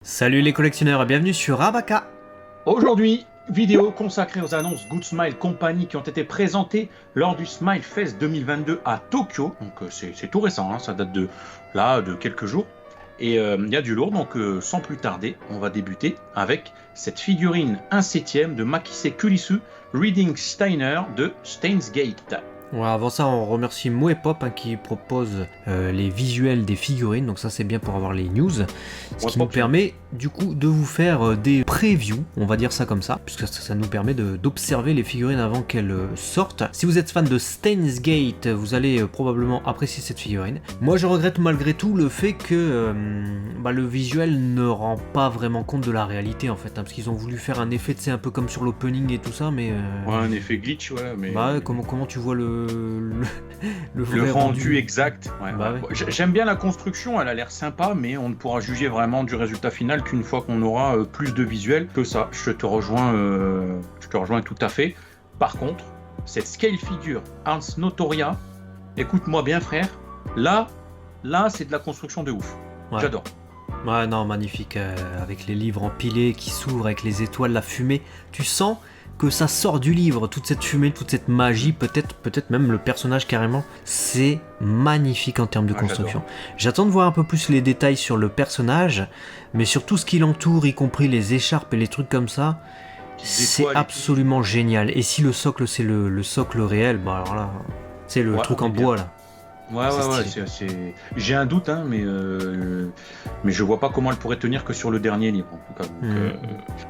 Salut les collectionneurs et bienvenue sur Abaka. Aujourd'hui, vidéo consacrée aux annonces Good Smile Company qui ont été présentées lors du Smile Fest 2022 à Tokyo. Donc c'est tout récent, hein, ça date de quelques jours. Et il y a du lourd, donc sans plus tarder, on va débuter avec cette figurine 1/7 de Makise Kurisu Reading Steiner de Steins Gate. Ouais, avant ça, on remercie Moepop qui propose les visuels des figurines, donc ça c'est bien pour avoir les news, ce qui nous permet du coup de vous faire des previews, on va dire ça comme ça, puisque ça nous permet d'observer les figurines avant qu'elles sortent. Si vous êtes fan de Steins Gate, vous allez probablement apprécier cette figurine. Moi je regrette malgré tout le fait que le visuel ne rend pas vraiment compte de la réalité en fait, hein, parce qu'ils ont voulu faire un effet, c'est un peu comme sur l'opening et tout ça, mais... Ouais, un effet glitch, ouais, mais... Comment tu vois le rendu exact. Ouais, ouais. J'aime bien la construction, elle a l'air sympa, mais on ne pourra juger vraiment du résultat final qu'une fois qu'on aura plus de visuels que ça. Je te rejoins tout à fait. Par contre, cette scale figure Hans Notoria, écoute-moi bien frère, là c'est de la construction de ouf. Ouais. J'adore. Ouais, non, magnifique, avec les livres empilés qui s'ouvrent avec les étoiles, la fumée, tu sens que ça sort du livre, toute cette fumée, toute cette magie, peut-être même le personnage carrément, c'est magnifique en termes de construction. J'attends de voir un peu plus les détails sur le personnage, mais sur tout ce qui l'entoure, y compris les écharpes et les trucs comme ça, c'est absolument génial. Et si le socle c'est le socle réel, bah alors là, c'est le truc en bois là. Ouais, j'ai un doute, hein, mais je vois pas comment elle pourrait tenir que sur le dernier livre, en tout cas.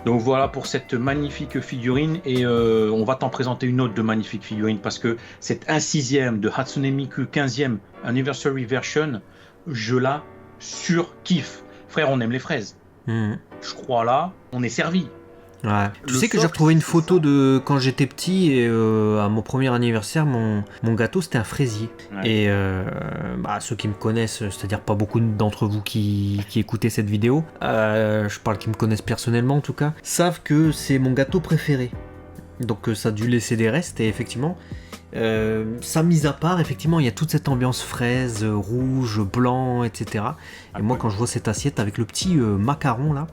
Donc voilà pour cette magnifique figurine, et on va t'en présenter une autre de magnifique figurine, parce que cette 1/6 de Hatsune Miku 15e Anniversary Version, je la surkiffe. Frère, on aime les fraises. Je crois là, on est servi. Ouais. Tu sais que j'ai retrouvé une photo de quand j'étais petit et à mon premier anniversaire, mon gâteau c'était un fraisier. Ouais. Et ceux qui me connaissent, c'est-à-dire pas beaucoup d'entre vous qui écoutez cette vidéo, je parle qui me connaissent personnellement en tout cas, savent que c'est mon gâteau préféré. Donc ça a dû laisser des restes et effectivement, ça mise à part, effectivement il y a toute cette ambiance fraise, rouge, blanc, etc. Et moi quand je vois cette assiette avec le petit macaron là,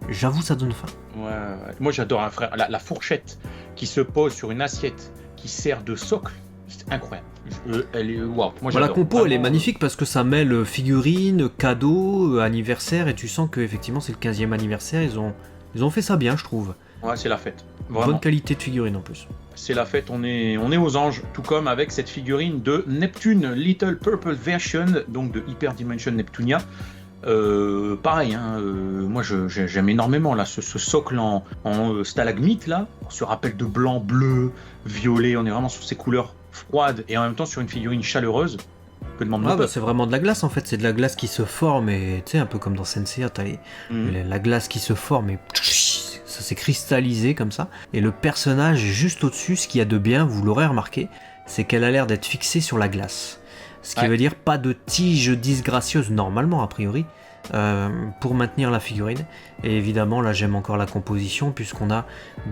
j'avoue, ça donne faim. Ouais. Moi, j'adore un frère. La fourchette qui se pose sur une assiette qui sert de socle, c'est incroyable. Elle est waouh. Moi, la compo, vraiment, elle est magnifique parce que ça mêle figurines, cadeaux, anniversaire, et tu sens que effectivement c'est le 15e anniversaire. Ils ont fait ça bien, je trouve. Ouais, c'est la fête. Vraiment. Bonne qualité de figurine en plus. C'est la fête. On est aux anges, tout comme avec cette figurine de Neptune Little Purple Version, donc de Hyper Dimension Neptunia. Pareil, hein, moi j'aime énormément là, ce socle en stalagmite là, on se rappelle de blanc, bleu, violet, on est vraiment sur ces couleurs froides et en même temps sur une figurine chaleureuse. C'est vraiment de la glace en fait, c'est de la glace qui se forme et tu sais, un peu comme dans Senseiya, t'as la glace qui se forme et ça s'est cristallisé comme ça. Et le personnage juste au-dessus, ce qu'il y a de bien, vous l'aurez remarqué, c'est qu'elle a l'air d'être fixée sur la glace. Ce qui veut dire pas de tige disgracieuse normalement a priori pour maintenir la figurine. Et évidemment là j'aime encore la composition puisqu'on a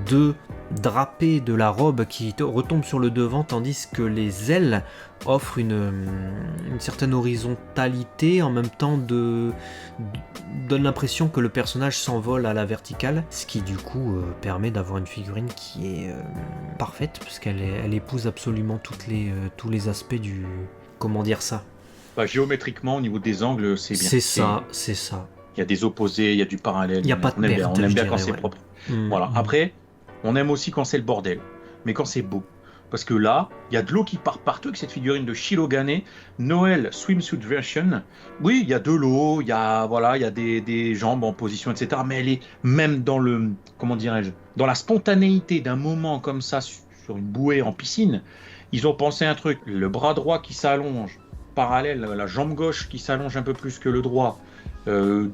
deux drapés de la robe qui retombent sur le devant tandis que les ailes offrent une certaine horizontalité en même temps donne l'impression que le personnage s'envole à la verticale, ce qui du coup permet d'avoir une figurine qui est parfaite puisqu'elle épouse absolument tous les aspects du... Comment dire ça ? Géométriquement, au niveau des angles, c'est bien. C'est ça. Il y a des opposés, il y a du parallèle. Il n'y a pas de perte. On aime bien quand c'est propre. Voilà. Après, on aime aussi quand c'est le bordel, mais quand c'est beau. Parce que là, il y a de l'eau qui part partout avec cette figurine de Shirogane, Noël Swimsuit Version. Oui, il y a de l'eau, il y a des jambes en position, etc. Mais elle est même dans dans la spontanéité d'un moment comme ça, sur une bouée en piscine. Ils ont pensé un truc, le bras droit qui s'allonge, parallèle, la jambe gauche qui s'allonge un peu plus que le droit,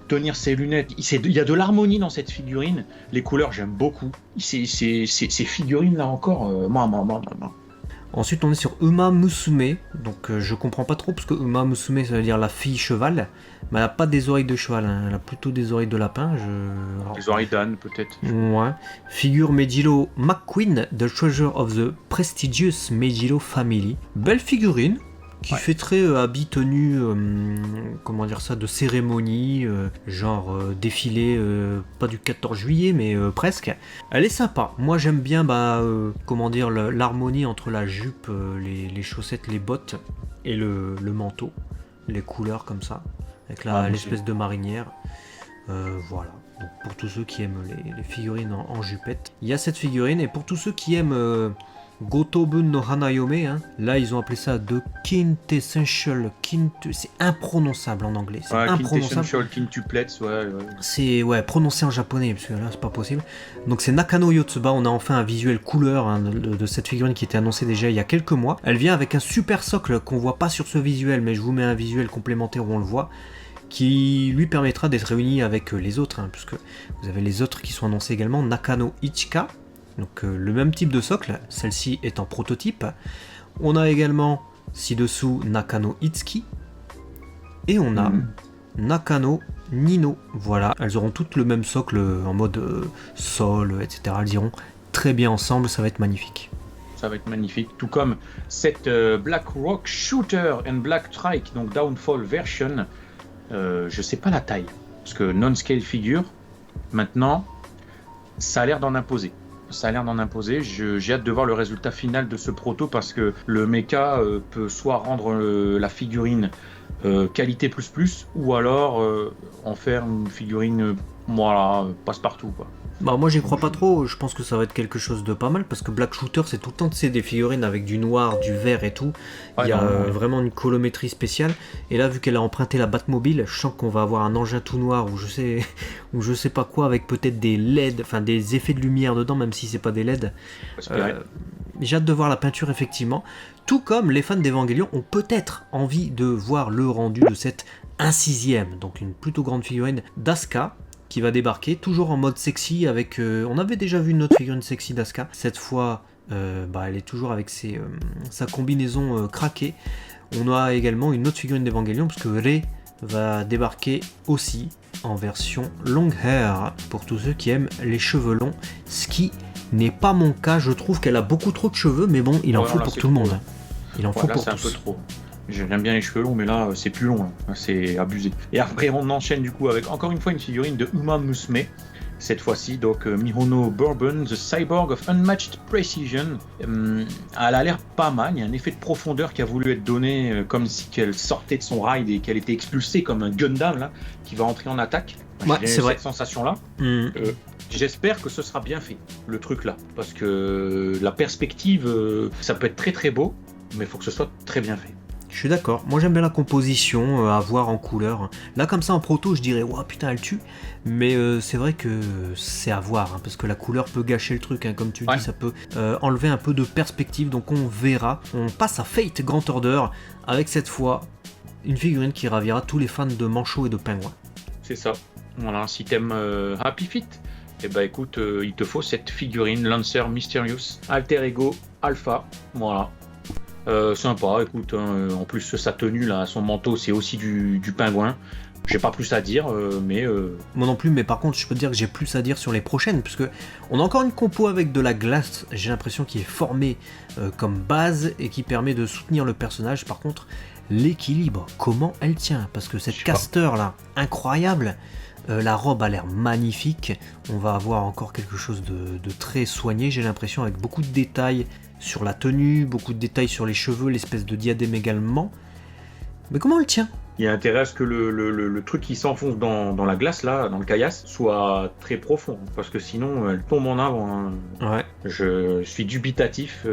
tenir ses lunettes. Il y a de l'harmonie dans cette figurine. Les couleurs, j'aime beaucoup. Ces figurines-là encore, moi. Ensuite, on est sur Uma Musume. Donc, je comprends pas trop, parce que Uma Musume, ça veut dire la fille cheval. Mais elle n'a pas des oreilles de cheval, hein. Elle a plutôt des oreilles de lapin. Les oreilles d'âne, peut-être. Ouais. Figure Meijiro McQueen, The Treasure of the Prestigious Meijiro Family. Belle figurine. qui fait très habit tenue, comment dire ça, de cérémonie, genre défilé, pas du 14 juillet, mais presque. Elle est sympa. Moi j'aime bien, comment dire, l'harmonie entre la jupe, les chaussettes, les bottes et le manteau, les couleurs comme ça, avec l'espèce de marinière. Voilà. Donc, pour tous ceux qui aiment les figurines en jupette, il y a cette figurine. Et pour tous ceux qui aiment Gotobun no Hanayome, là ils ont appelé ça de Quintessential c'est imprononçable en anglais. C'est Quintessential Quintuplets, C'est prononcé en japonais parce que là c'est pas possible. Donc c'est Nakano Yotsuba. On a enfin un visuel couleur de cette figurine qui était annoncée déjà il y a quelques mois. Elle vient avec un super socle qu'on voit pas sur ce visuel, mais je vous mets un visuel complémentaire où on le voit, qui lui permettra d'être réuni avec les autres, puisque vous avez les autres qui sont annoncés également. Nakano Ichika, donc le même type de socle, celle-ci est en prototype. On a également ci-dessous Nakano Itsuki, et on a Nakano Nino. Voilà, elles auront toutes le même socle en mode sol, etc. Elles iront très bien ensemble, ça va être magnifique. Ça va être magnifique, tout comme cette Black Rock Shooter and Black Trike, donc Downfall version. Je sais pas la taille, parce que non-scale figure, maintenant, ça a l'air d'en imposer. J'ai hâte de voir le résultat final de ce proto, parce que le mecha peut soit rendre la figurine qualité plus, ou alors en faire une figurine passe-partout, quoi. Moi j'y crois pas trop, je pense que ça va être quelque chose de pas mal, parce que Black Shooter c'est tout le temps des figurines avec du noir, du vert et tout. Il y a vraiment une colométrie spéciale, et là vu qu'elle a emprunté la Batmobile, je sens qu'on va avoir un engin tout noir ou je sais pas quoi, avec peut-être des LED, enfin des effets de lumière dedans, même si c'est pas des LED. J'ai hâte de voir la peinture effectivement, tout comme les fans d'Evangelion ont peut-être envie de voir le rendu de cette 1/6, donc une plutôt grande figurine d'Asuka, qui va débarquer, toujours en mode sexy, avec... on avait déjà vu une autre figurine sexy d'Asuka. Cette fois, elle est toujours avec sa combinaison craquée. On a également une autre figurine d'Evangelion, parce que Rei va débarquer aussi en version long hair, pour tous ceux qui aiment les cheveux longs, ce qui n'est pas mon cas. Je trouve qu'elle a beaucoup trop de cheveux, mais bon, il en faut pour tout le monde. Il en faut pour tous. C'est un peu trop. J'aime bien les cheveux longs, mais là, c'est plus long, là. C'est abusé. Et après, on enchaîne du coup avec encore une fois une figurine de Uma Musume. Cette fois-ci, donc Mihono Bourbon, The Cyborg of Unmatched Precision. Elle a l'air pas mal. Il y a un effet de profondeur qui a voulu être donné, comme si qu'elle sortait de son ride et qu'elle était expulsée comme un Gundam là, qui va entrer en attaque. Ouais, c'est vrai. Cette sensation-là. J'espère que ce sera bien fait, le truc là, parce que la perspective, ça peut être très très beau, mais il faut que ce soit très bien fait. Je suis d'accord, moi j'aime bien la composition, à voir en couleur. Là comme ça en proto je dirais ouah putain elle tue, mais c'est vrai que c'est à voir, parce que la couleur peut gâcher le truc, comme tu dis, ça peut enlever un peu de perspective, donc on verra. On passe à Fate Grand Order, avec cette fois une figurine qui ravira tous les fans de manchots et de pingouins. C'est ça, voilà, si t'aimes Happy Feet, écoute, il te faut cette figurine Lancer Mysterious Alter Ego Alpha, voilà. Sympa, écoute, en plus sa tenue là, son manteau c'est aussi du pingouin. J'ai pas plus à dire, mais... Moi non plus, mais par contre je peux te dire que j'ai plus à dire sur les prochaines, puisque on a encore une compo avec de la glace, j'ai l'impression, qui est formée comme base et qui permet de soutenir le personnage. Par contre, l'équilibre, comment elle tient, parce que cette caster là, incroyable, la robe a l'air magnifique, on va avoir encore quelque chose de très soigné, j'ai l'impression, avec beaucoup de détails sur la tenue, beaucoup de détails sur les cheveux, l'espèce de diadème également. Mais comment elle tient ? Il y a intérêt à ce que le truc qui s'enfonce dans la glace, là, dans le caillasse, soit très profond, parce que sinon, elle tombe en avant. Ouais. Je suis dubitatif.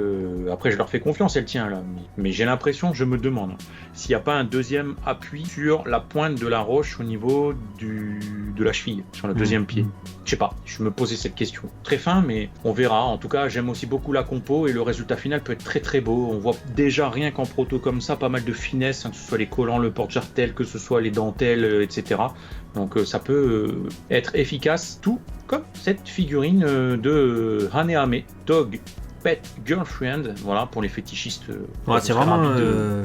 Après, je leur fais confiance, elle tient, là. Mais j'ai l'impression, je me demande, s'il n'y a pas un deuxième appui sur la pointe de la roche au niveau de la cheville, sur le deuxième pied. Je sais pas, je me posais cette question. Très fin, mais on verra. En tout cas, j'aime aussi beaucoup la compo, et le résultat final peut être très très beau. On voit déjà, rien qu'en proto comme ça, pas mal de finesse, que ce soit les collants, le porte-jartel, que ce soit les dentelles, etc. Donc ça peut être efficace, tout comme cette figurine de Hanehame, Dog Pet Girlfriend, voilà, pour les fétichistes. Ouais, c'est vraiment,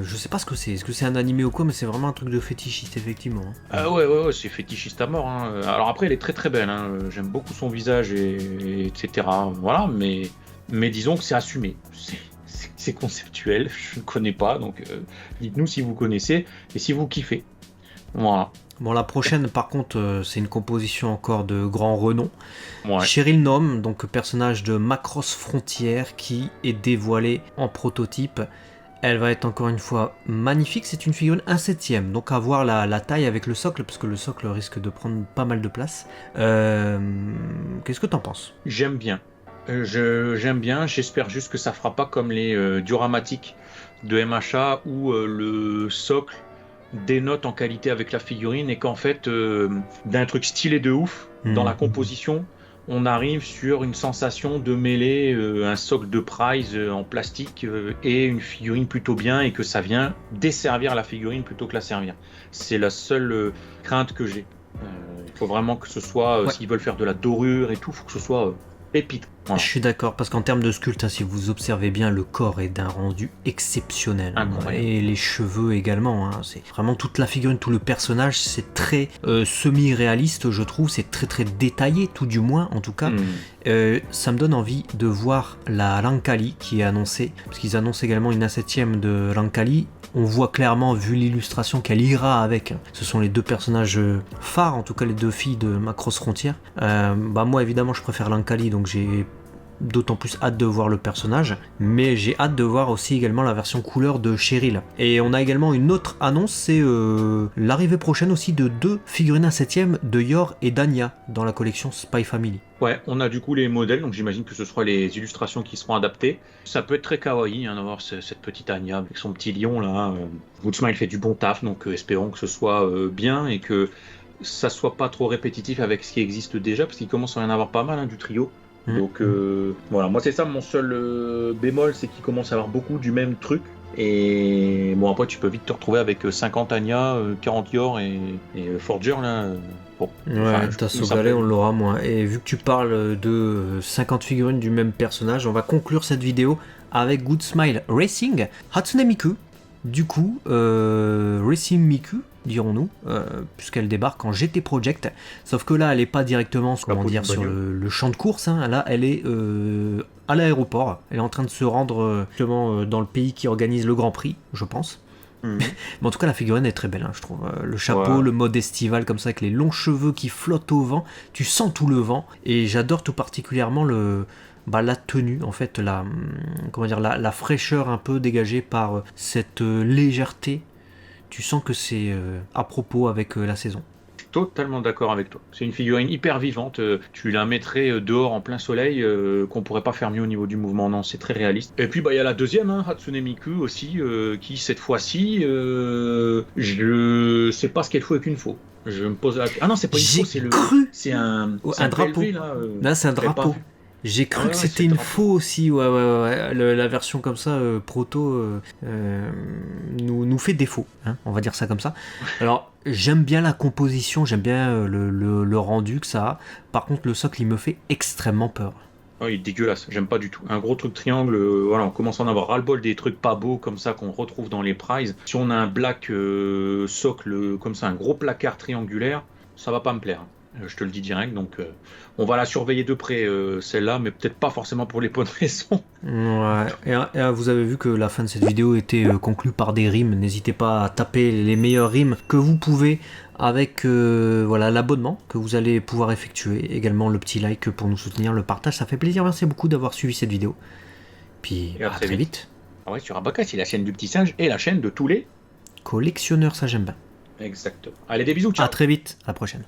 je sais pas ce que c'est. Est-ce que c'est un animé ou quoi, mais c'est vraiment un truc de fétichiste, effectivement. Ouais, c'est fétichiste à mort. Alors après, elle est très très belle. J'aime beaucoup son visage, etc. Voilà, mais disons que c'est assumé. c'est conceptuel, je ne connais pas, donc dites-nous si vous connaissez et si vous kiffez. Voilà. Bon, la prochaine, par contre, c'est une composition encore de grand renom. Ouais. Cheryl Nome, donc personnage de Macross Frontier, qui est dévoilée en prototype. Elle va être encore une fois magnifique. C'est une figurine 1/7, donc à voir la taille avec le socle, parce que le socle risque de prendre pas mal de place. Qu'est-ce que t'en penses ? J'aime bien. J'aime bien. J'espère juste que ça fera pas comme les Duramatiques de MHA où le socle dénote en qualité avec la figurine et qu'en fait, d'un truc stylé de ouf, dans la composition, on arrive sur une sensation de mêler un socle de prize en plastique et une figurine plutôt bien et que ça vient desservir la figurine plutôt que la servir. C'est la seule crainte que j'ai. Il faut vraiment que ce soit, s'ils veulent faire de la dorure et tout, il faut que ce soit pépite. Voilà. Je suis d'accord, parce qu'en termes de sculpte, si vous observez bien, le corps est d'un rendu exceptionnel. Incroyable. Et les cheveux également. C'est vraiment toute la figurine, tout le personnage, c'est très semi-réaliste, je trouve. C'est très très détaillé, tout du moins, en tout cas. Ça me donne envie de voir la Lankali qui est annoncée, parce qu'ils annoncent également une 1/7 de Lankali. On voit clairement, vu l'illustration, qu'elle ira avec. Ce sont les deux personnages phares, en tout cas les deux filles de Macross Frontier. Moi, évidemment, je préfère Lankali, donc j'ai d'autant plus hâte de voir le personnage, mais j'ai hâte de voir aussi également la version couleur de Cheryl. Et on a également une autre annonce, c'est l'arrivée prochaine aussi de 2 figurines 1/7 de Yor et d'Anya dans la collection Spy Family. Ouais, on a du coup les modèles, donc j'imagine que ce sera les illustrations qui seront adaptées. Ça peut être très kawaii d'avoir cette petite Anya avec son petit lion là. Woodsmile fait du bon taf, donc espérons que ce soit bien et que ça soit pas trop répétitif avec ce qui existe déjà, parce qu'il commence à y en avoir pas mal du trio. Donc voilà, moi c'est ça mon seul bémol, c'est qu'il commence à avoir beaucoup du même truc. Et bon, après tu peux vite te retrouver avec 50 Anya, 40 Yor et Forger là. Bon, ouais, Tassogale on l'aura moins. Et vu que tu parles de 50 figurines du même personnage, on va conclure cette vidéo avec Good Smile Racing Hatsune Miku. Du coup, Racing Miku, dirons-nous, puisqu'elle débarque en GT Project. Sauf que là, elle n'est pas directement sur le champ de course. Là, elle est à l'aéroport. Elle est en train de se rendre justement dans le pays qui organise le Grand Prix, je pense. Mais en tout cas, la figurine est très belle, je trouve. Le chapeau, le mode estival, comme ça, avec les longs cheveux qui flottent au vent. Tu sens tout le vent. Et j'adore tout particulièrement la tenue, en fait, la fraîcheur un peu dégagée par cette légèreté. Tu sens que c'est à propos avec la saison. Totalement d'accord avec toi. C'est une figurine hyper vivante. Tu la mettrais dehors en plein soleil, qu'on pourrait pas faire mieux au niveau du mouvement. Non, c'est très réaliste. Et puis il y a la deuxième, Hatsune Miku aussi, qui cette fois-ci, je sais pas ce qu'elle faut avec une faux. Je me pose la... Ah non, c'est pas une faux, c'est un drapeau. PLV, là, c'est un drapeau. J'ai cru que c'était une faux aussi, ouais. La version comme ça, proto, nous fait défaut, on va dire ça comme ça. Alors, j'aime bien la composition, j'aime bien le rendu que ça a. Par contre, le socle, il me fait extrêmement peur. Oh, il est dégueulasse, j'aime pas du tout. Un gros truc triangle, on commence à en avoir ras-le-bol des trucs pas beaux comme ça qu'on retrouve dans les prizes. Si on a un black socle comme ça, un gros placard triangulaire, ça va pas me plaire. Je te le dis direct, donc on va la surveiller de près celle-là, mais peut-être pas forcément pour les bonnes raisons. Ouais, et vous avez vu que la fin de cette vidéo était conclue par des rimes. N'hésitez pas à taper les meilleures rimes que vous pouvez avec l'abonnement que vous allez pouvoir effectuer. Également le petit like pour nous soutenir, le partage, ça fait plaisir. Merci beaucoup d'avoir suivi cette vidéo. Puis à très vite. Ah ouais, sur Abacas, c'est la chaîne du petit singe et la chaîne de tous les collectionneurs, ça j'aime bien. Exactement. Allez, des bisous, ciao. À très vite, à la prochaine.